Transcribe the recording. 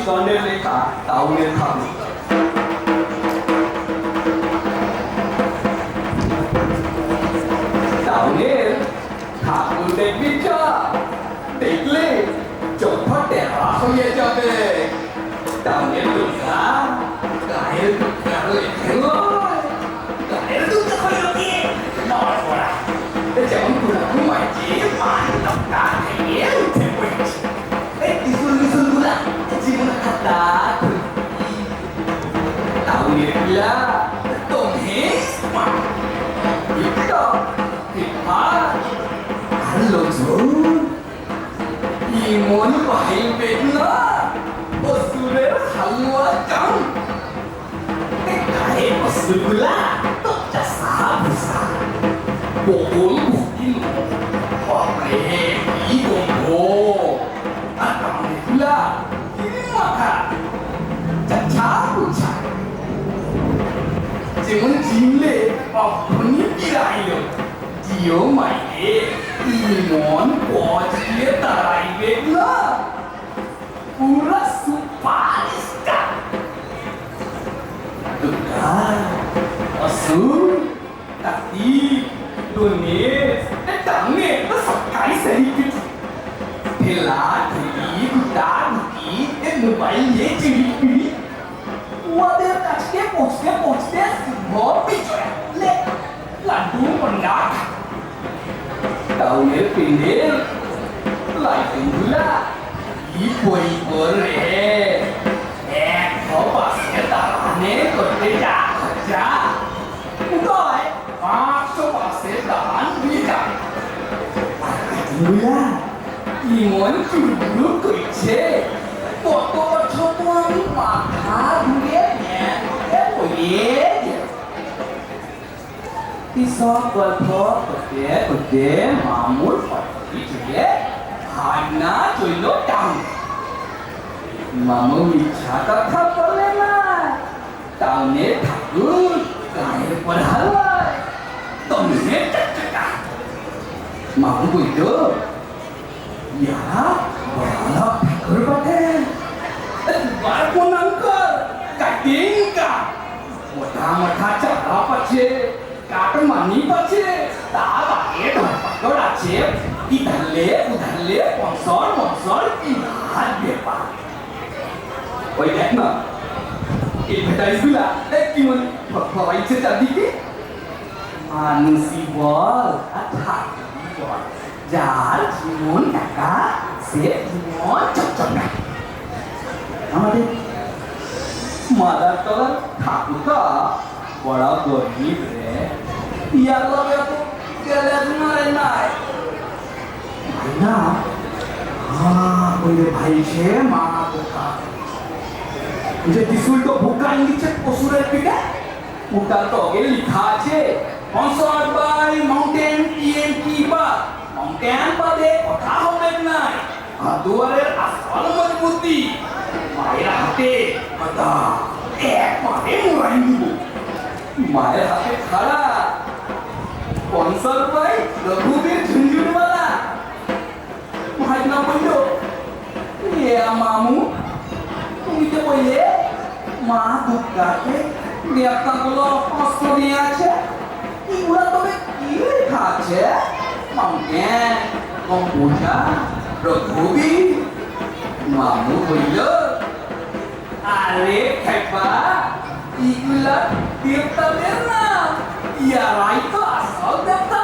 স্বর্ণের লেখা টাউনের ঠাকুর। টাউনের ঠাকুর দেখবি যা, দেখলে চোখ টেরা হয়ে যাবে। টাউনের দুর্গা গায়ের দুর্গা রয়েছে, গায়ের দুর্গা হলো কি নড় পড়া, যেমন ঘুমাইছে মান লঙ্কা খেয়ে উঠে পড়েছে। এই ত্রিশুল মিশুল গুলা জীবন খাতা টাউনের পিলা তুমি আর লোকজন ইমন পাইবে না অসুরের হালুয়া চান। গায়ে অসুরগুলা তোটা সাবসা বকুল ভুকিল বাপরে কি গন্ধ। আর টাউনেরগুলা মাথা চাচা বুঝা যেমন চিনলে অক্ষণি ফিরাইল। জিও মাইরে ইমন পচিয়ে দাঁড়াইবে না পুরা সুপারস্টার। দুর্গা असुर ताती दोनेस टांगे तो सकाळी सही की ठेला ठेली गुटा गुटी ते मोबाईल ये चिडी वादे काचके पोचते सिंह पिचोया ले लाडू पंडा टाउनेर पिंडेर लाइटिंग गुला ई पोई रे एक पासे दाने करते जा खर्चा उदय 500 पासे दान बिका गुला ইমন চুলগুলো কইছে কত বছর তো আমি মাথা ঘুরে জ্ঞানকে বইয়ে পিছত গল্প করতে মামুর ফটি চুলে হান্না চইল টাউন। মামু মিথ্যা কথা বলে না, টাউনে ঠাকুর গায়ের পড়ায় তোমনে টাকা। মামু বইল ইয়া বড় ঠাকুর বটে, দুবার কোনাঙ্কর কাটিংকা মোটা মোটা চাপা পাচ্ছে কাট মানি পাচ্ছে তা বাকে ঢপাকর আছে ইধালে উধালে পনসর কি হাত বেপা। ওই দেখ না এডভার্টাইজগুলা কেমন ফলাইছে চারদিকে। মানুষই বল আর ঠাকুরই বল, যার জীবন টাকা সে জীবন চকচকা। আমাদের মাদার তলার ঠাকুরটা বড় গরিব রে, ইয়ার লগে তো গেলে মারে নাই ভাই না। কইলে ভাই সে মা বোকা যে ত্রিশুল তো ভুকাই নিচ্ছে অসুরের পিঠে। ওটার তো আগে লেখা আছে স্পন্সর্ড বাই মাউন্টেন টিএমটি বা মাউন্টেন বাদে কথা হবে নাই। দুয়ারের আসল মজবুতি মায়ের হাতে কথা এক মারে মোড়াই দিব। মায়ের হাতে খাড়া স্পন্সর্ড বাই রঘুবীর ঝুনঝুনওয়ালা। ভাই না বলল এ মামু তুমি তো বললে মা দুর্গাকে দেবতাগুলো অস্ত্র নিয়ে আছে, এগুলা তবে কি লেখা আছে? মাউন্টেন কম্বোজা রঘুবীর। মামু বলল আরে খেপা এগুলা দেবতাদের না, ইয়ারাই তো আসল দেবতা।